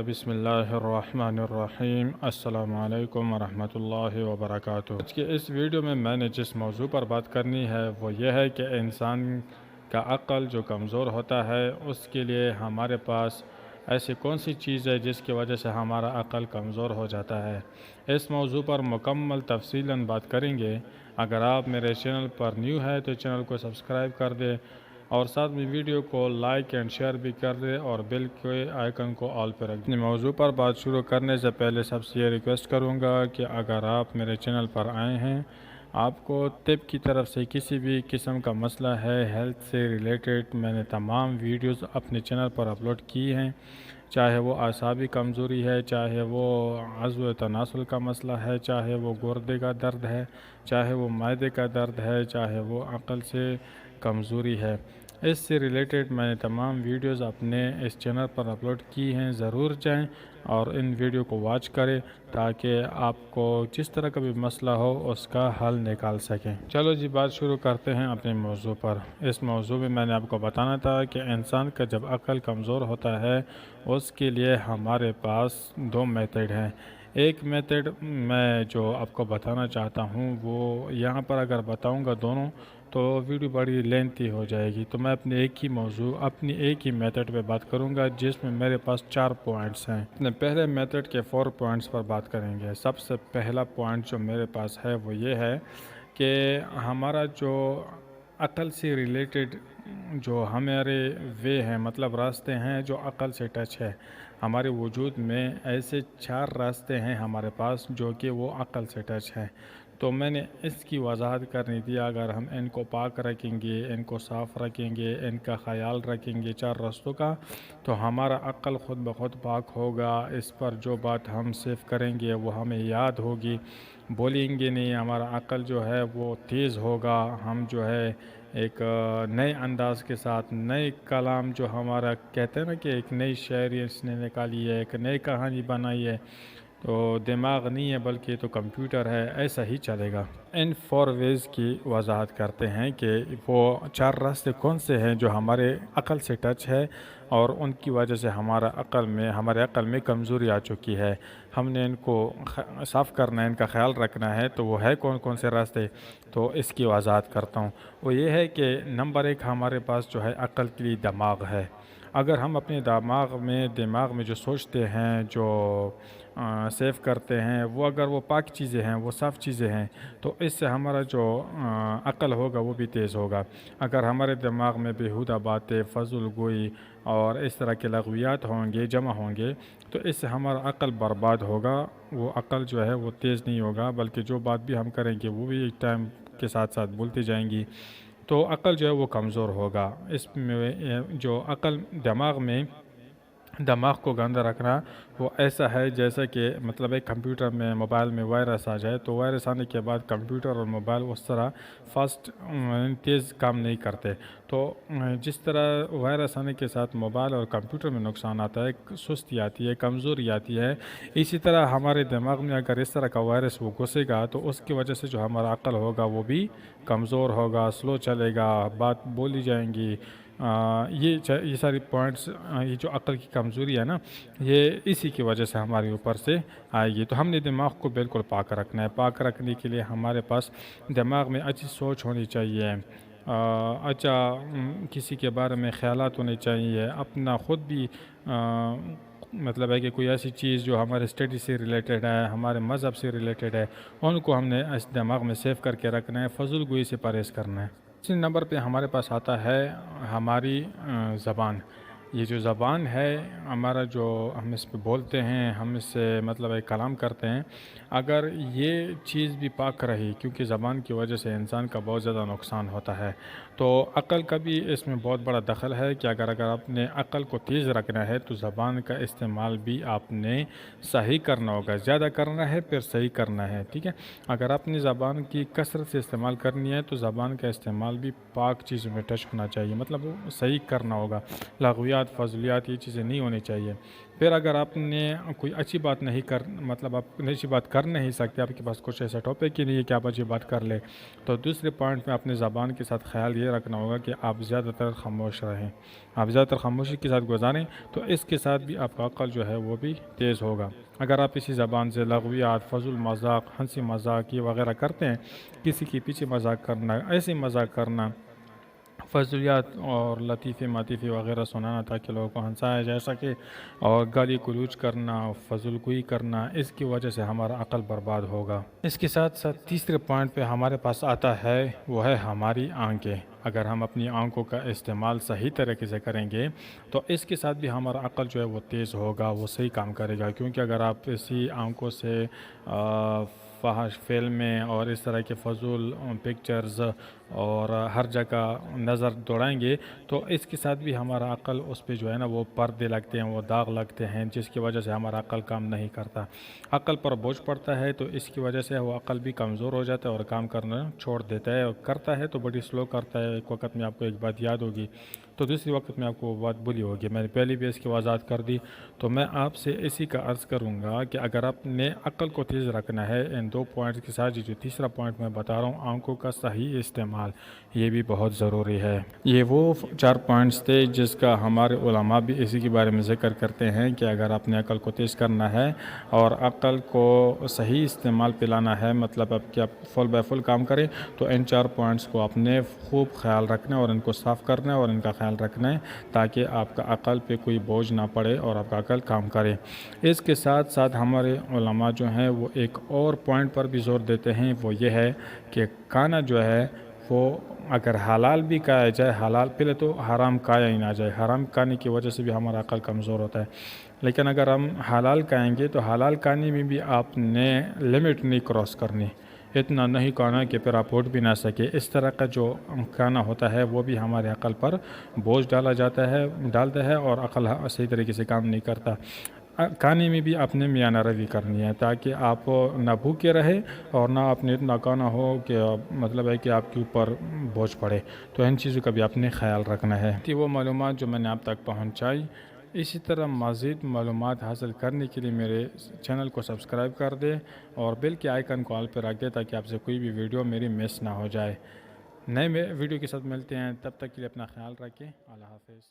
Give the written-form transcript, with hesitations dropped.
بسم اللہ الرحمن الرحیم۔ السلام علیکم ورحمۃ اللہ وبرکاتہ۔ آج کے اس ویڈیو میں نے جس موضوع پر بات کرنی ہے وہ یہ ہے کہ انسان کا عقل جو کمزور ہوتا ہے اس کے لیے ہمارے پاس ایسی کون سی چیز ہے جس کی وجہ سے ہمارا عقل کمزور ہو جاتا ہے۔ اس موضوع پر مکمل تفصیلاً بات کریں گے۔ اگر آپ میرے چینل پر نیو ہے تو چینل کو سبسکرائب کر دیں اور ساتھ میں ویڈیو کو لائک اینڈ شیئر بھی کر دیں اور بیل کے آئیکن کو آل پر رکھ دیں۔ موضوع پر بات شروع کرنے سے پہلے سب سے یہ ریکویسٹ کروں گا کہ اگر آپ میرے چینل پر آئے ہیں، آپ کو طب کی طرف سے کسی بھی قسم کا مسئلہ ہے، ہیلتھ سے ریلیٹڈ، میں نے تمام ویڈیوز اپنے چینل پر اپلوڈ کی ہیں، چاہے وہ اعصابی کمزوری ہے، چاہے وہ عضو تناسل کا مسئلہ ہے، چاہے وہ گردے کا درد ہے، چاہے وہ معدے کا درد ہے، چاہے وہ عقل سے کمزوری ہے، اس سے ریلیٹڈ میں نے تمام ویڈیوز اپنے اس چینل پر اپلوڈ کی ہیں۔ ضرور جائیں اور ان ویڈیو کو واچ کریں تاکہ آپ کو جس طرح کا بھی مسئلہ ہو اس کا حل نکال سکیں۔ چلو جی، بات شروع کرتے ہیں اپنے موضوع پر۔ اس موضوع میں نے آپ کو بتانا تھا کہ انسان کا جب عقل کمزور ہوتا ہے اس کے لیے ہمارے پاس دو میتھڈ ہیں۔ ایک میتھڈ میں جو آپ کو بتانا چاہتا ہوں وہ یہاں پر اگر بتاؤں گا دونوں تو ویڈیو بڑی لینتھی ہو جائے گی، تو میں اپنی ایک ہی میتھڈ پہ بات کروں گا جس میں میرے پاس 4 پوائنٹس ہیں۔ اپنے پہلے میتھڈ کے 4 پوائنٹس پر بات کریں گے۔ سب سے پہلا پوائنٹ جو میرے پاس ہے وہ یہ ہے کہ ہمارا جو عقل سے ریلیٹڈ جو ہمارے وے ہیں، مطلب راستے ہیں جو عقل سے ٹچ ہے، ہمارے وجود میں ایسے 4 راستے ہیں ہمارے پاس جو کہ وہ عقل سے ٹچ ہے۔ تو میں نے اس کی وضاحت کرنی تھی۔ اگر ہم ان کو پاک رکھیں گے، ان کو صاف رکھیں گے، ان کا خیال رکھیں گے 4 راستوں کا، تو ہمارا عقل خود بخود پاک ہوگا۔ اس پر جو بات ہم سیو کریں گے وہ ہمیں یاد ہوگی، بولیں گے نہیں، ہمارا عقل جو ہے وہ تیز ہوگا۔ ہم جو ہے ایک نئے انداز کے ساتھ نئے کلام جو ہمارا کہتے ہیں نا کہ ایک نئی شاعری اس نے نکالی ہے، ایک نئی کہانی بنائی ہے، تو دماغ نہیں ہے بلکہ تو کمپیوٹر ہے، ایسا ہی چلے گا۔ ان 4 ویز کی وضاحت کرتے ہیں کہ وہ 4 راستے کون سے ہیں جو ہمارے عقل سے ٹچ ہے اور ان کی وجہ سے ہمارے عقل میں کمزوری آ چکی ہے۔ ہم نے ان کو صاف کرنا ہے، ان کا خیال رکھنا ہے، تو وہ ہے کون سے راستے، تو اس کی وضاحت کرتا ہوں۔ وہ یہ ہے کہ نمبر 1 ہمارے پاس جو ہے عقل کے لیے دماغ ہے۔ اگر ہم اپنے دماغ میں جو سوچتے ہیں، جو سیو کرتے ہیں، وہ اگر وہ پاک چیزیں ہیں، وہ صاف چیزیں ہیں، تو اس سے ہمارا جو عقل ہوگا وہ بھی تیز ہوگا۔ اگر ہمارے دماغ میں بیہودہ باتیں، فضول گوئی اور اس طرح کے لغویات جمع ہوں گے تو اس سے ہمارا عقل برباد ہوگا۔ وہ عقل جو ہے وہ تیز نہیں ہوگا، بلکہ جو بات بھی ہم کریں گے وہ بھی ایک ٹائم کے ساتھ ساتھ بھولتی جائیں گی، تو عقل جو ہے وہ کمزور ہوگا۔ اس میں جو عقل دماغ کو گندہ رکھنا وہ ایسا ہے جیسا کہ مطلب ایک کمپیوٹر میں، موبائل میں وائرس آ جائے، تو وائرس آنے کے بعد کمپیوٹر اور موبائل اس طرح تیز کام نہیں کرتے۔ تو جس طرح وائرس آنے کے ساتھ موبائل اور کمپیوٹر میں نقصان آتا ہے، سستی آتی ہے، کمزوری آتی ہے، اسی طرح ہمارے دماغ میں اگر اس طرح کا وائرس وہ گھسے گا تو اس کی وجہ سے جو ہمارا عقل ہوگا وہ بھی کمزور ہوگا، سلو چلے گا، بات بولی جائیں گی۔ یہ ساری پوائنٹس، یہ جو عقل کی کمزوری ہے نا، یہ اسی کی وجہ سے ہمارے اوپر سے آئے گی۔ تو ہم نے دماغ کو بالکل پاک رکھنا ہے۔ پاک رکھنے کے لیے ہمارے پاس دماغ میں اچھی سوچ ہونی چاہیے، اچھا کسی کے بارے میں خیالات ہونے چاہیے، اپنا خود بھی مطلب ہے کہ کوئی ایسی چیز جو ہمارے اسٹڈی سے ریلیٹڈ ہے، ہمارے مذہب سے ریلیٹڈ ہے، ان کو ہم نے اس دماغ میں سیو کر کے رکھنا ہے، فضول گوئی سے پرہیز کرنا ہے۔ اسی نمبر پہ ہمارے پاس آتا ہے ہماری زبان۔ یہ جو زبان ہے ہمارا، جو ہم اس پہ بولتے ہیں، ہم اس سے مطلب ایک کلام کرتے ہیں، اگر یہ چیز بھی پاک رہی، کیونکہ زبان کی وجہ سے انسان کا بہت زیادہ نقصان ہوتا ہے، تو عقل کا بھی اس میں بہت بڑا دخل ہے کہ اگر آپ نے عقل کو تیز رکھنا ہے تو زبان کا استعمال بھی آپ نے صحیح کرنا ہوگا، زیادہ کرنا ہے پھر صحیح کرنا ہے، ٹھیک ہے۔ اگر آپ نے زبان کی کثرت سے استعمال کرنی ہے تو زبان کا استعمال بھی پاک چیزوں میں ٹچ ہونا چاہیے، مطلب وہ صحیح کرنا ہوگا، لغویات لغویات فضولیات یہ چیزیں نہیں ہونی چاہیے۔ پھر اگر آپ نے کوئی اچھی بات نہیں مطلب آپ اچھی بات کر نہیں سکتے، آپ کے پاس کچھ ایسا ٹاپک ہی نہیں ہے کہ آپ اچھی بات کر لیں، تو دوسرے پوائنٹ میں اپنے زبان کے ساتھ خیال یہ رکھنا ہوگا کہ آپ زیادہ تر خاموش رہیں، آپ زیادہ تر خاموشی کے ساتھ گزاریں، تو اس کے ساتھ بھی آپ کا عقل جو ہے وہ بھی تیز ہوگا۔ اگر آپ اسی زبان سے لغویات فضول مذاق ہنسی مذاق یہ وغیرہ کرتے ہیں، کسی کے پیچھے مذاق کرنا، ایسے مذاق کرنا، فضولیات اور لطیفے مطیفے وغیرہ سنانا تاکہ لوگوں کو ہنسایا جا سکے، اور گالی گلوچ کرنا، فضول گوئی کرنا، اس کی وجہ سے ہمارا عقل برباد ہوگا۔ اس کے ساتھ ساتھ تیسرے پوائنٹ پہ ہمارے پاس آتا ہے وہ ہے ہماری آنکھیں۔ اگر ہم اپنی آنکھوں کا استعمال صحیح طریقے سے کریں گے تو اس کے ساتھ بھی ہمارا عقل جو ہے وہ تیز ہوگا، وہ صحیح کام کرے گا، کیونکہ اگر آپ اسی آنکھوں سے فحش فلمیں اور اس طرح کے فضول پکچرز اور ہر جگہ نظر دوڑائیں گے تو اس کے ساتھ بھی ہمارا عقل اس پہ جو ہے نا وہ پردے لگتے ہیں، وہ داغ لگتے ہیں، جس کی وجہ سے ہمارا عقل کام نہیں کرتا، عقل پر بوجھ پڑتا ہے، تو اس کی وجہ سے وہ عقل بھی کمزور ہو جاتا ہے اور کام کرنا چھوڑ دیتا ہے، اور کرتا ہے تو بڑی سلو کرتا ہے۔ ایک وقت میں آپ کو ایک بات یاد ہوگی تو دوسری وقت میں آپ کو وہ بات بھولی ہوگی، میں نے پہلے بھی اس کی وضاحت کر دی، تو میں آپ سے اسی کا عرض کروں گا کہ اگر آپ نے عقل کو تیز رکھنا ہے ان دو پوائنٹس کے ساتھ، جو تیسرا پوائنٹ میں بتا رہا ہوں آنکھوں کا صحیح استعمال، یہ بھی بہت ضروری ہے۔ یہ وہ 4 پوائنٹس تھے جس کا ہمارے علماء بھی اسی کے بارے میں ذکر کرتے ہیں کہ اگر آپ نے عقل کو تیز کرنا ہے اور عقل کو صحیح استعمال پہ لانا ہے، مطلب اب کہ آپ فل بائی فل کام کریں، تو ان 4 پوائنٹس کو آپ نے خوب خیال رکھنا ہے اور ان کو صاف کرنا ہے اور ان کا خیال رکھنا ہے تاکہ آپ کا عقل پہ کوئی بوجھ نہ پڑے اور آپ کا عقل کام کرے۔ اس کے ساتھ ساتھ ہمارے علماء جو ہیں وہ ایک اور پوائنٹ پر بھی زور دیتے ہیں، وہ یہ ہے کہ کھانا جو ہے وہ اگر حلال بھی کھایا جائے، حلال پہلے تو حرام کھایا ہی نہ جائے، حرام کھانے کی وجہ سے بھی ہمارا عقل کمزور ہوتا ہے، لیکن اگر ہم حلال کھائیں گے تو حلال کھانے میں بھی آپ نے لمٹ نہیں کراس کرنی، اتنا نہیں کھانا کہ پھر آپ اٹھ بھی نہ سکے، اس طرح کا جو کھانا ہوتا ہے وہ بھی ہمارے عقل پر بوجھ ڈالتا ہے اور عقل صحیح طریقے سے کام نہیں کرتا۔ کھانے میں بھی آپ نے میانہ روی کرنی ہے تاکہ آپ نہ بھوکے رہے اور نہ آپ نے اتنا کھانا ہو کہ مطلب ہے کہ آپ کے اوپر بوجھ پڑے، تو ان چیزوں کا بھی آپ نے خیال رکھنا ہے۔ وہ معلومات جو میں نے آپ تک پہنچائی، اسی طرح مزید معلومات حاصل کرنے کے لیے میرے چینل کو سبسکرائب کر دے اور بیل کے آئیکن کو آل پہ رکھ دے تاکہ آپ سے کوئی بھی ویڈیو میری مس نہ ہو جائے۔ نئے ویڈیو کے ساتھ ملتے ہیں، تب تک کے لیے اپنا خیال رکھیں، اللہ حافظ۔